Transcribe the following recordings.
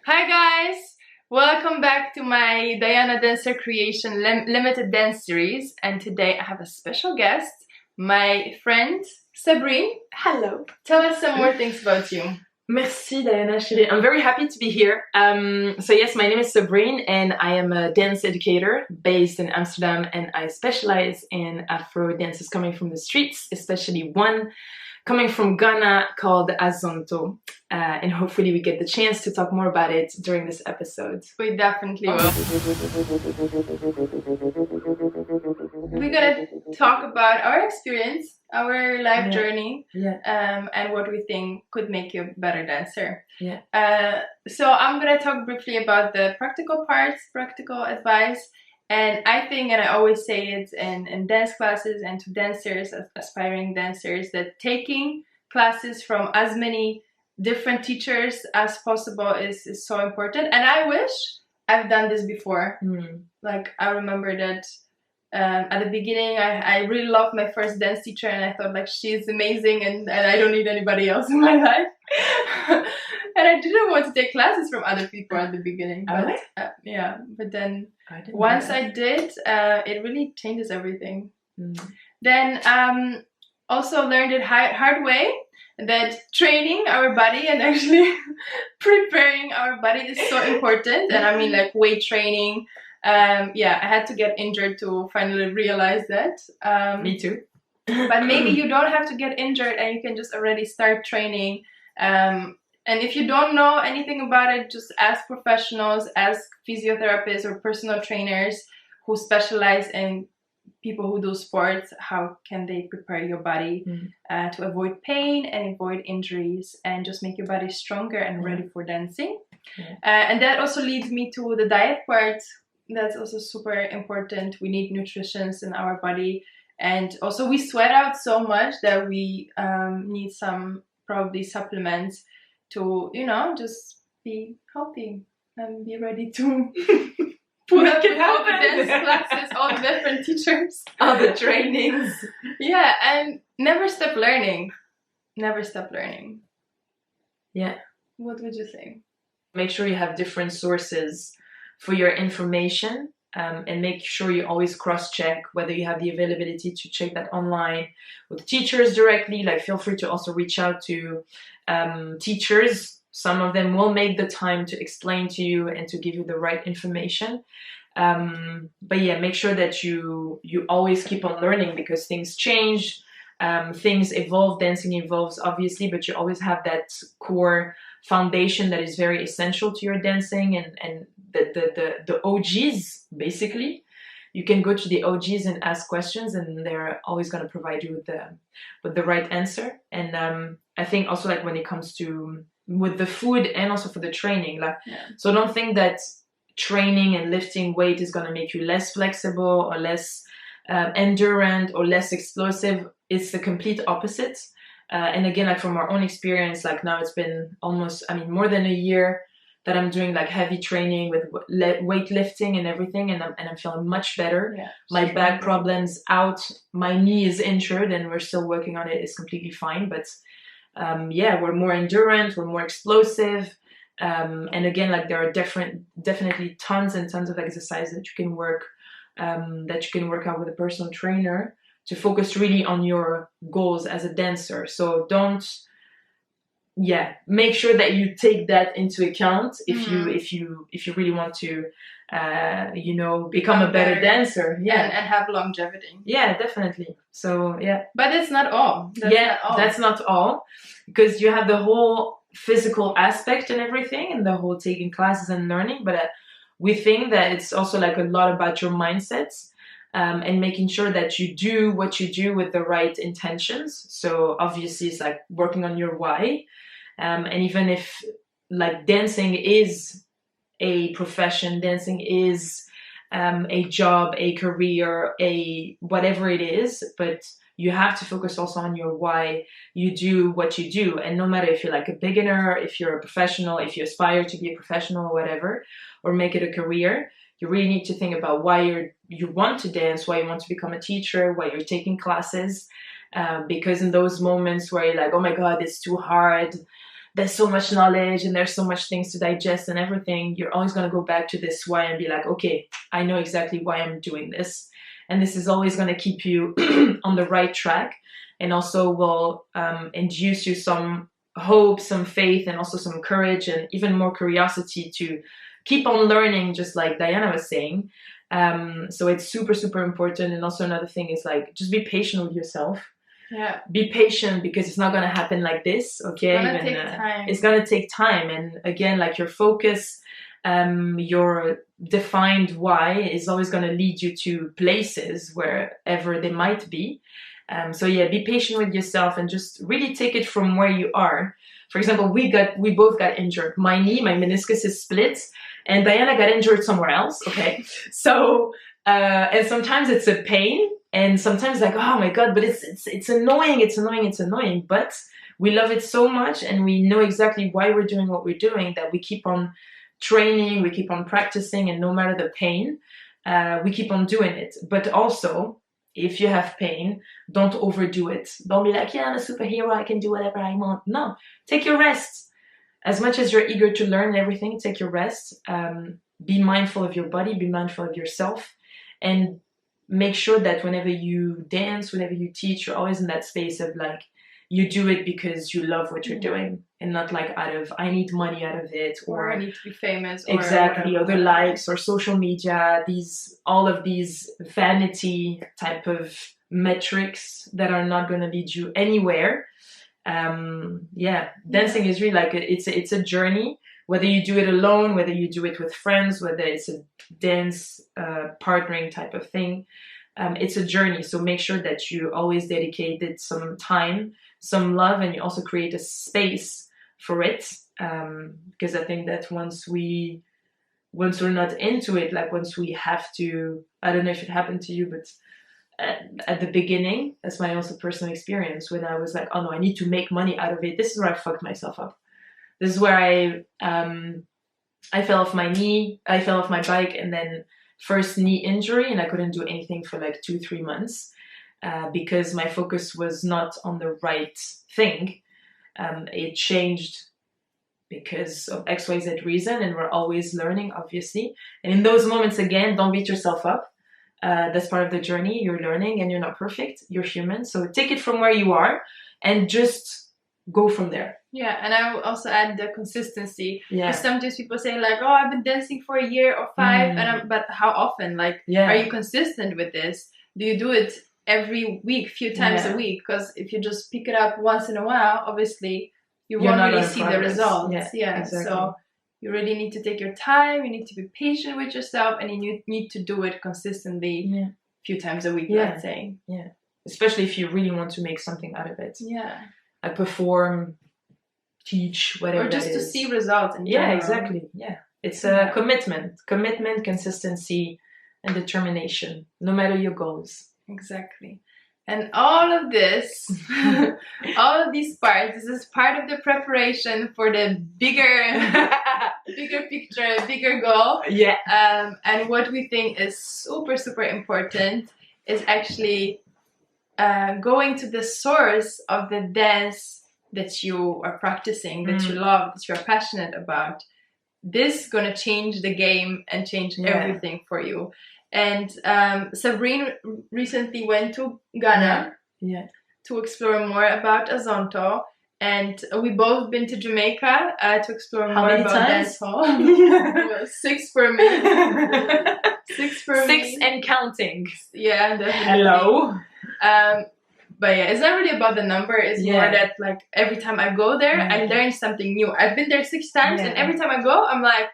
Hi guys! Welcome back to my Dajana creation limited dance series, and today I have a special guest, my friend Sabrine. Hello. Tell us some more things about you. Merci Diana chérie. I'm very happy to be here. So yes, my name is Sabrine and I am a dance educator based in Amsterdam, and I specialize in Afro dances coming from the streets, especially one coming from Ghana called Azonto. And hopefully we get the chance to talk more about it during this episode. We definitely will. We're gonna talk about our experience, our life journey, and what we think could make you a better dancer. So I'm gonna talk briefly about the practical parts, practical advice. And I think, and I always say it in dance classes and to dancers, aspiring dancers, that taking classes from as many different teachers as possible is so important. And I wish I've done this before. Like, I remember that at the beginning, I really loved my first dance teacher, and I thought, like, she's amazing, and I don't need anybody else in my life. And I didn't want to take classes from other people at the beginning. But, but then once I did, it really changes everything. Then also learned it hard way that training our body and actually preparing our body is so important. And I mean, like, weight training. I had to get injured to finally realize that. Me too. But maybe you don't have to get injured and you can just already start training. And if you don't know anything about it, just ask professionals, ask physiotherapists or personal trainers who specialize in people who do sports. How can they prepare your body to avoid pain and avoid injuries and just make your body stronger and ready for dancing? And that also leads me to the diet part. That's also super important. We need nutrition in our body. And also we sweat out so much that we need some probably supplements to, you know, just be healthy and be ready to put up with all the dance classes, all the different teachers, all the trainings. Yeah, and never stop learning. Never stop learning. Yeah. What would you say? Make sure you have different sources for your information, and make sure you always cross-check whether you have the availability to check that online with teachers directly. Like, feel free to also reach out to teachers. Some of them will make the time to explain to you and to give you the right information. But yeah, make sure that you always keep on learning, because things change, things evolve, dancing evolves obviously, but you always have that core foundation that is very essential to your dancing, and the OGs, basically. You can go to the OGs and ask questions, and they're always going to provide you with the right answer. And I think also, like, when it comes to with the food and also for the training, like, so don't think that training and lifting weight is going to make you less flexible or less endurant or less explosive. It's the complete opposite. And again, like, from our own experience, like, now it's been almost, more than a year that I'm doing, like, heavy training with weightlifting and everything, and I'm feeling much better. My back problems out, my knee is injured, and we're still working on it. It's completely fine, but we're more endurant, we're more explosive, and again, like, there are definitely tons and tons of exercises that you can work out with a personal trainer to focus really on your goals as a dancer. So make sure that you take that into account if you really want to become a better dancer. And have longevity. Yeah, definitely. So but it's not all. That's not all, because you have the whole physical aspect and everything, and the whole taking classes and learning, but we think that it's also, like, a lot about your mindsets. And making sure that you do what you do with the right intentions. So obviously it's like working on your why. And even if, like, dancing is a profession, dancing is a job, a career, a whatever it is, but you have to focus also on your why you do what you do. And no matter if you're, like, a beginner, if you're a professional, if you aspire to be a professional or whatever, or make it a career, you really need to think about why you want to dance, why you want to become a teacher, why you're taking classes. Because in those moments where you're like, oh my God, it's too hard, there's so much knowledge and there's so much things to digest and everything, you're always going to go back to this why and be like, okay, I know exactly why I'm doing this. And this is always going to keep you on the right track, and also will induce you some hope, some faith, and also some courage, and even more curiosity to keep on learning, just like Dajana was saying. So it's super, super important. And also another thing is like, just be patient with yourself. Yeah. Be patient, because it's not going to happen like this. Okay. It's going to take time. And again, like your focus, your defined why is always going to lead you to places wherever they might be. So yeah, be patient with yourself and just really take it from where you are. For example, we both got injured. My knee, my meniscus is split, and Dajana got injured somewhere else. Okay. So, and sometimes it's a pain, and sometimes like, oh my God, but it's annoying, but we love it so much, and we know exactly why we're doing what we're doing, that we keep on training, we keep on practicing, and no matter the pain, we keep on doing it. But also, if you have pain, don't overdo it. Don't be like, yeah, I'm a superhero, I can do whatever I want. No, take your rest. As much as you're eager to learn everything, take your rest. Be mindful of your body, be mindful of yourself, and make sure that whenever you dance, whenever you teach, you're always in that space of like, you do it because you love what you're doing, and not like out of, I need money out of it, or I need to be famous, or exactly, other likes or social media, all of these vanity type of metrics that are not going to lead you anywhere. Dancing is really like it's a journey, whether you do it alone, whether you do it with friends, whether it's a dance partnering type of thing. It's a journey, so make sure that you always dedicated some time, some love, and you also create a space for it, because I think that once we're not into it, like once we have to, I don't know if it happened to you, but at the beginning, that's my also personal experience, when I was like, oh no, I need to make money out of it, this is where I fucked myself up. This is where I fell off my knee, I fell off my bike, and then first knee injury, and I couldn't do anything for like 2-3 months, because my focus was not on the right thing. It changed because of XYZ reason, and we're always learning, obviously. And in those moments, again, don't beat yourself up. That's part of the journey. You're learning, and you're not perfect. You're human. So take it from where you are and just go from there. Yeah, and I will also add the consistency. Yeah. Because sometimes people say like, oh, I've been dancing for a year or 5, but how often? Like, are you consistent with this? Do you do it every week, few times a week? Because if you just pick it up once in a while, obviously you won't really see the results. Yeah, exactly. So you really need to take your time. You need to be patient with yourself, and you need to do it consistently, a few times a week, let's say. Yeah, especially if you really want to make something out of it. Yeah, like perform, teach, whatever, or just that to is. See results in general. Exactly. Yeah, it's a commitment, consistency, and determination, no matter your goals. Exactly. And all of this, all of these parts, this is part of the preparation for the bigger picture, bigger goal. Yeah. And what we think is super, super important is actually going to the source of the dance that you are practicing, that you love, that you're passionate about. This is going to change the game and change everything for you. And Sabrine recently went to Ghana to explore more about Azonto. And we both been to Jamaica to explore more about dancehall. 6 for me. 6 for me. 6 and counting. Yeah, definitely. Hello. But yeah, it's not really about the number. It's more that like every time I go there, I learn something new. I've been there 6 times, and every time I go, I'm like,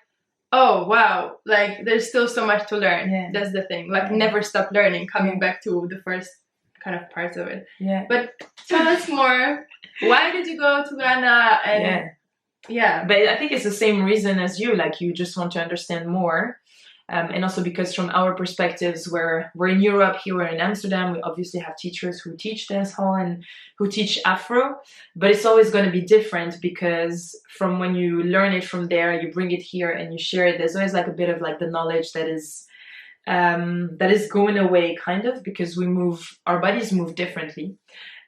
oh wow, like there's still so much to learn. That's the thing, like never stop learning, coming back to the first kind of parts of it. But tell us more, why did you go to Ghana? And but I think it's the same reason as you, like you just want to understand more, and also because from our perspectives, we're in Europe, here we're in Amsterdam, we obviously have teachers who teach dancehall and who teach Afro, but it's always going to be different, because from when you learn it from there, you bring it here and you share it, there's always like a bit of like the knowledge that is going away, kind of, because our bodies move differently.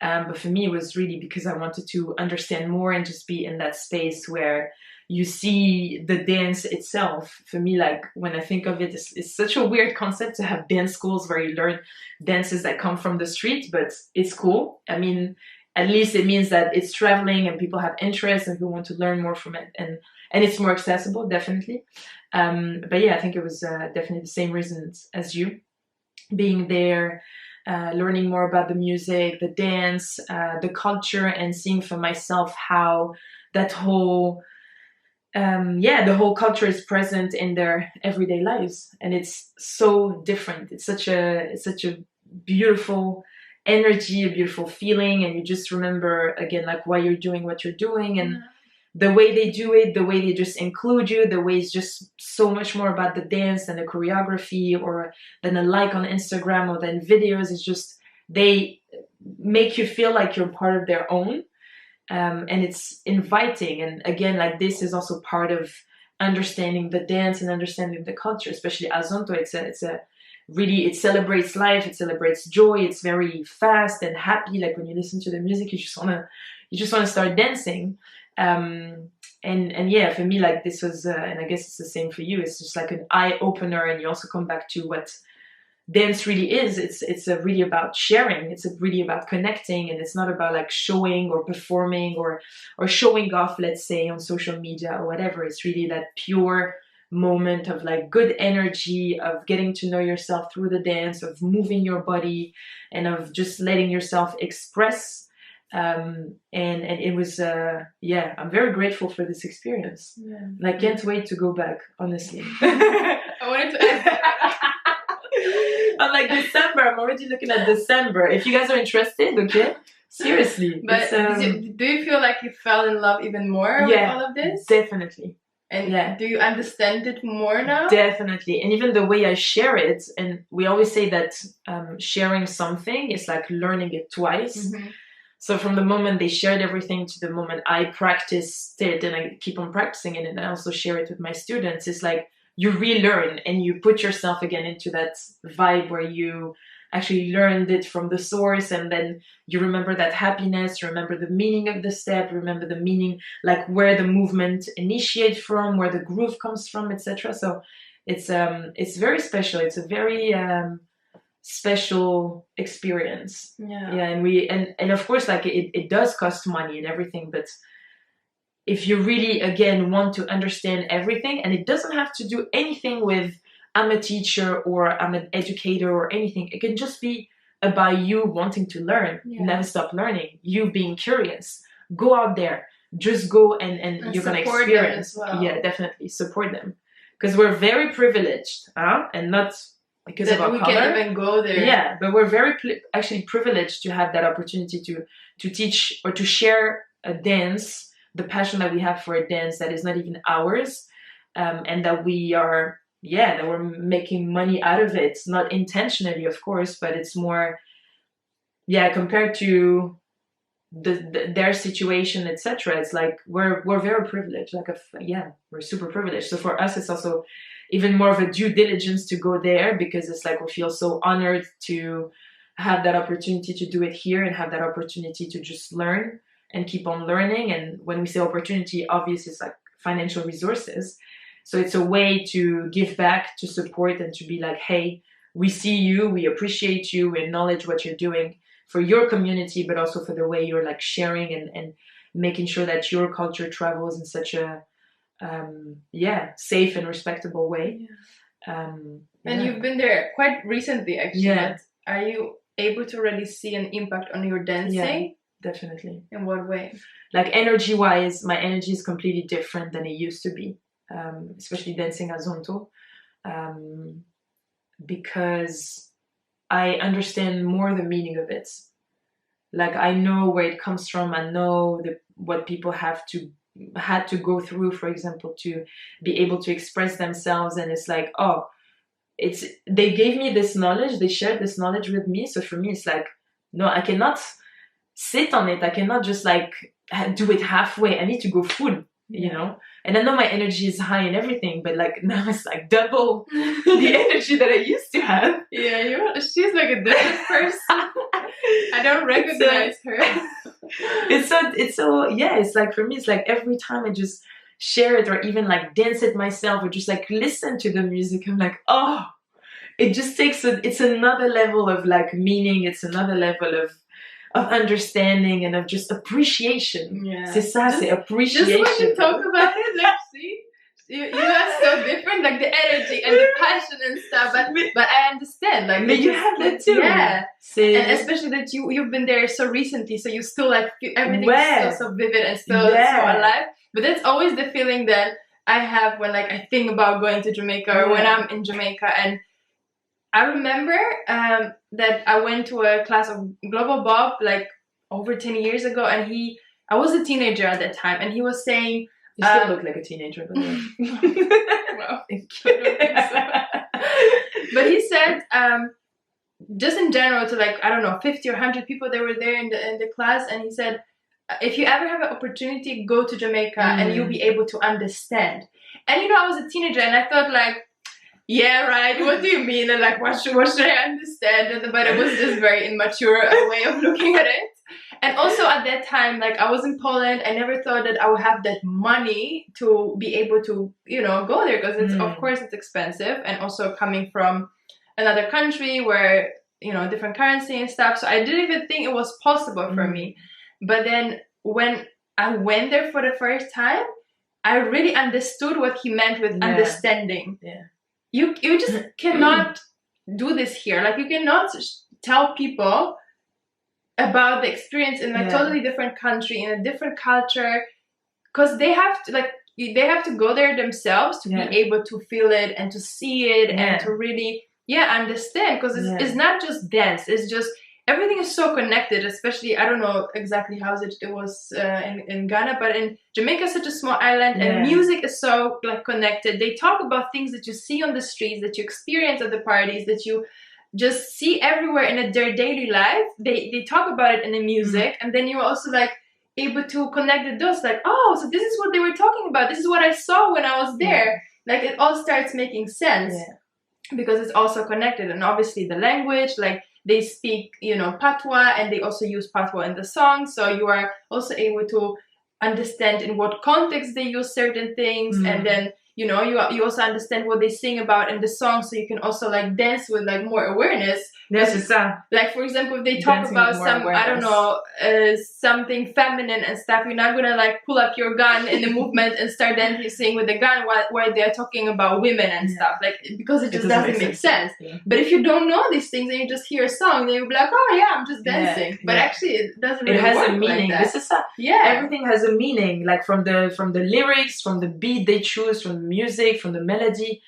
But for me, it was really because I wanted to understand more and just be in that space where you see the dance itself. For me, like when I think of it, it's such a weird concept to have dance schools where you learn dances that come from the street, but it's cool. I mean, at least it means that it's traveling and people have interest and who want to learn more from it, and it's more accessible, definitely. But yeah, I think it was definitely the same reasons as you, being there, learning more about the music, the dance, the culture, and seeing for myself how that whole the whole culture is present in their everyday lives, and it's so different. It's such a beautiful energy, a beautiful feeling, and you just remember again like why you're doing what you're doing, and the way they do it, the way they just include you, the way it's just so much more about the dance than the choreography or than a like on Instagram or than videos. It's just they make you feel like you're part of their own. And it's inviting, and again, like this is also part of understanding the dance and understanding the culture, especially Azonto. It's a really, it celebrates life, it celebrates joy. It's very fast and happy. Like when you listen to the music, you just wanna start dancing. And yeah, for me, like this was, and I guess it's the same for you. It's just like an eye opener, and you also come back to what dance really is. It's really about sharing. It's really about connecting, and it's not about like showing or performing or showing off, let's say, on social media or whatever. It's really that pure moment of like good energy, of getting to know yourself through the dance, of moving your body, and of just letting yourself express. And it was I'm very grateful for this experience. And I can't wait to go back, honestly. I wanted to ask I'm like, December, I'm already looking at December. If you guys are interested, okay? Seriously. But do you feel like you fell in love even more with all of this? Definitely. And do you understand it more now? Definitely. And even the way I share it, and we always say that sharing something is like learning it twice. Mm-hmm. So from the moment they shared everything to the moment I practiced it and I keep on practicing it, and I also share it with my students, it's like you relearn and you put yourself again into that vibe where you actually learned it from the source, and then you remember that happiness, you remember the meaning of the step, remember the meaning, like where the movement initiates from, where the groove comes from, etc. So it's very special. It's a very special experience. And of course, like it does cost money and everything, but if you really again want to understand everything, and it doesn't have to do anything with I'm a teacher or I'm an educator or anything, it can just be about you wanting to learn. Never stop learning, you being curious, go out there, just go and you're gonna experience. Definitely support them, because we're very privileged, and not because that of our we color. Can't even go there. But we're very actually privileged to have that opportunity to teach or to share a dance, the passion that we have for a dance that is not even ours, and that we are that we're making money out of it, not intentionally, of course, but it's more compared to their situation, etc. It's like we're very privileged, like we're super privileged. So for us, it's also even more of a due diligence to go there, because it's like we feel so honored to have that opportunity to do it here and have that opportunity to just learn and keep on learning. And when we say opportunity, obviously it's like financial resources. So it's a way to give back, to support, and to be like, hey, we see you, we appreciate you, we acknowledge what you're doing for your community, but also for the way you're like sharing and making sure that your culture travels in such a safe and respectable way. And you've been there quite recently, actually. But are you able to really see an impact on your dancing? Definitely. In what way? Like energy wise, my energy is completely different than it used to be, especially dancing Azonto, because I understand more the meaning of it. Like I know where it comes from. I know what people had to go through, for example, to be able to express themselves. And it's like, they gave me this knowledge, they shared this knowledge with me. So for me, it's like, no, I cannot sit on it. I cannot just like do it halfway. I need to go full. you know. And I know my energy is high and everything, but like now it's like double the energy that I used to have. Yeah, she's like a different person. I don't recognize her. It's like for me, it's like every time I just share it or even like dance it myself or just like listen to the music, I'm like, oh, it just takes it's another level of like meaning. It's another level of understanding and of just appreciation. Yeah. C'est ça, c'est appreciation. Just when you talk about it, like, see, you are so different, like the energy and the passion and stuff. But I understand, like, but you have that too. Yeah, and especially that you've been there so recently, so you still like everything is so vivid and still so alive. But that's always the feeling that I have when like I think about going to Jamaica or when I'm in Jamaica. And I remember that I went to a class of Global Bob like over 10 years ago, and I was a teenager at that time, and he was saying, you still look like a teenager, by the way. Well, I don't think so. But he said, just in general, to like, I don't know, 50 or 100 people that were there in the class, and he said, if you ever have an opportunity, go to Jamaica and you'll be able to understand. And you know, I was a teenager and I thought like, yeah, right, what do you mean? And like, what should I understand? But it was just very immature way of looking at it. And also at that time, like I was in Poland, I never thought that I would have that money to be able to, you know, go there, because it's of course it's expensive, and also coming from another country where, you know, different currency and stuff. So I didn't even think it was possible for me. But then when I went there for the first time, I really understood what he meant with understanding. Yeah. You just cannot do this here. Like you cannot tell people about the experience in a totally different country, in a different culture, because they have to go there themselves to be able to feel it and to see it and to really understand, because it's not just dance, it's just everything is so connected. Especially, I don't know exactly how it was in Ghana, but in Jamaica is such a small island, and music is so like connected. They talk about things that you see on the streets, that you experience at the parties, that you just see everywhere in their daily life. They talk about it in the music, and then you're also like able to connect the dots, like, oh, so this is what they were talking about, this is what I saw when I was there. Like it all starts making sense because it's also connected. And obviously the language, like they speak, you know, patois, and they also use patois in the song, so you are also able to understand in what context they use certain things. And then, you know, you also understand what they sing about in the song, so you can also like dance with like more awareness. Yes, it's like, for example, if they talk about some awareness. I don't know, something feminine and stuff, you're not gonna like pull up your gun in the movement and start dancing with the gun while they're talking about women and stuff, like, because it just doesn't make sense. But if you don't know these things and you just hear a song, then you'll be like, oh yeah, I'm just dancing. But actually it doesn't really work. It has a meaning. Like that. Everything has a meaning, like from the lyrics, from the beat they choose, from the music, from the melody,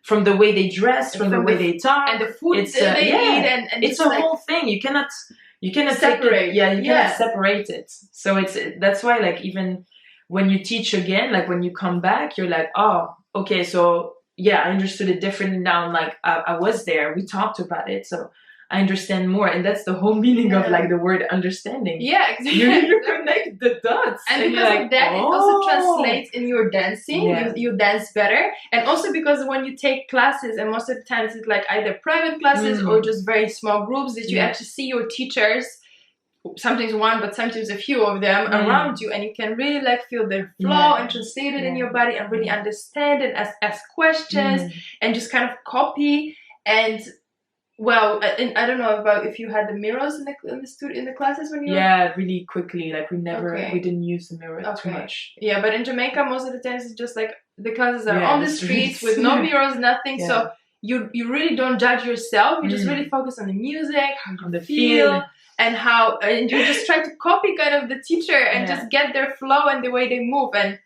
from the way they dress, from the way they talk, and the food they eat, and it's a whole thing. You cannot separate. Cannot separate it. So that's why, like, even when you teach again, like when you come back, you're like, oh, okay, so I understood it differently now. Like I was there, we talked about it, so I understand more. And that's the whole meaning of like the word understanding. Yeah, exactly. You connect the dots. And because of that, it also translates in your dancing. You dance better. And also because when you take classes, and most of the times it's like either private classes or just very small groups, that you actually see your teachers, sometimes one, but sometimes a few of them around you, and you can really like feel their flow and translate it in your body and really understand and ask questions and just kind of copy. And well, I don't know about if you had the mirrors in the classes when you were... really quickly. Like we didn't use the mirror too much. Yeah, but in Jamaica, most of the times it's just like the classes are on the streets with no mirrors, nothing. So you really don't judge yourself. You just really focus on the music, how you feel, and you just try to copy kind of the teacher and just get their flow and the way they move. And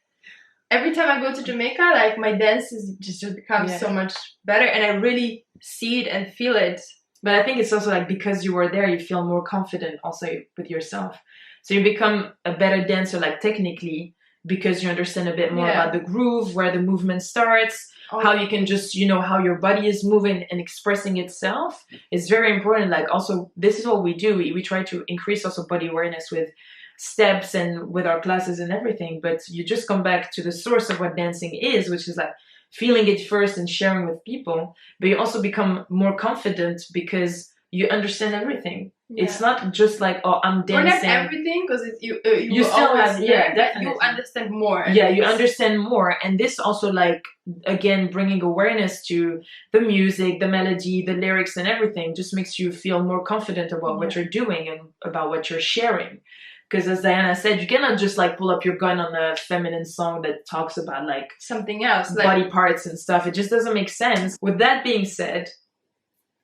every time I go to Jamaica, like my dance just becomes so much better, and I really see it and feel it. But I think it's also like because you were there, you feel more confident also with yourself. So you become a better dancer, like technically, because you understand a bit more about the groove, where the movement starts, how you can just, you know, how your body is moving and expressing itself. It's very important. Like also, this is what we do. We try to increase also body awareness with steps and with our classes and everything, but you just come back to the source of what dancing is, which is like feeling it first and sharing with people. But you also become more confident because you understand everything. Yeah. It's not just like, oh, I'm dancing. Or not everything, because you still have, yeah, definitely. You understand more. Yeah, you understand more. And this also, like, again, bringing awareness to the music, the melody, the lyrics and everything just makes you feel more confident about what you're doing and about what you're sharing. Because as Diana said, you cannot just like pull up your gun on a feminine song that talks about like something else, body parts and stuff. It just doesn't make sense. With that being said,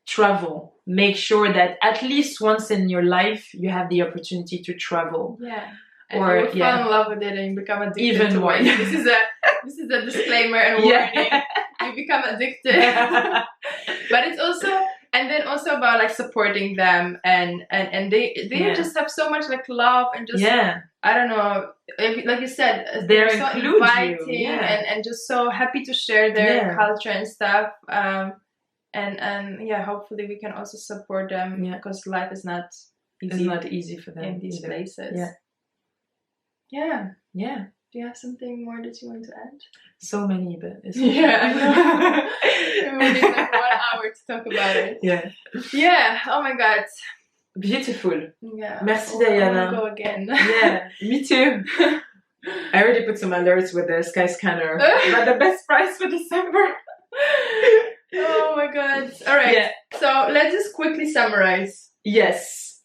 travel. Make sure that at least once in your life you have the opportunity to travel. Yeah. Or you fall in love with it and you become addicted. Even more. This is a disclaimer and warning. You become addicted. But it's also, and then also about like supporting them and they just have so much like love and just I don't know, like you said, they're so inviting and just so happy to share their culture and stuff. And yeah, hopefully we can also support them because life is not easy. It's not easy for them in these places. Yeah. Do you have something more that you want to add? So many, but it's I know. We need like 1 hour to talk about it. Yeah. Oh my God. Beautiful. Yeah. Merci, Dajana. I will go again. Yeah, me too. I already put some alerts with the Sky Scanner. Got the best price for December. Oh my God. All right. So let's just quickly summarize. Yes.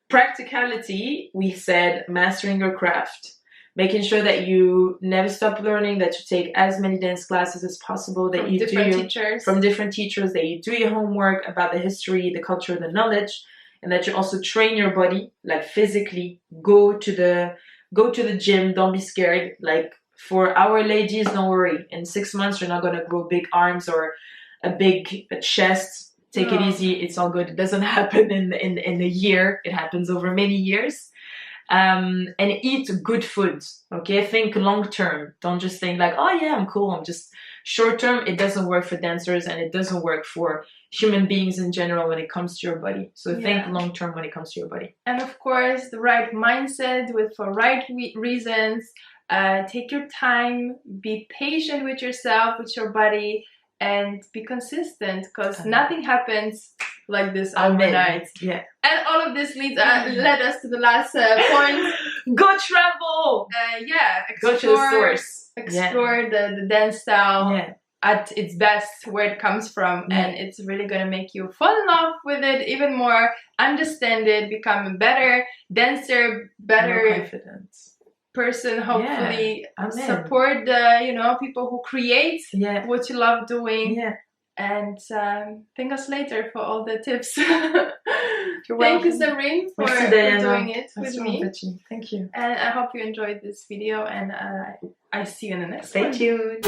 Practicality, we said mastering your craft. Making sure that you never stop learning, that you take as many dance classes as possible, that you do from different teachers, that you do your homework about the history, the culture, the knowledge, and that you also train your body, like physically. Go to the gym. Don't be scared. Like for our ladies, don't worry. In 6 months, you're not gonna grow big arms or a big chest. Take it easy. It's all good. It doesn't happen in a year. It happens over many years. And eat good food. Okay, think long term. Don't just think like, oh yeah, I'm cool. I'm just short term. It doesn't work for dancers, and it doesn't work for human beings in general when it comes to your body. So think long term when it comes to your body. And of course, the right mindset for right reasons. Take your time. Be patient with yourself, with your body, and be consistent. Because nothing happens like this overnight. Yeah. And all of this led us to the last point. Go travel! Explore, go to the source. Explore the dance style at its best, where it comes from. And it's really going to make you fall in love with it even more, understand it, become a better dancer, better confidence person, hopefully. Support the people who create what you love doing. And thank us later for all the tips. Thank you, Sabrine, for doing it with me. Thank you. And I hope you enjoyed this video, and I see you in the next one. Stay tuned.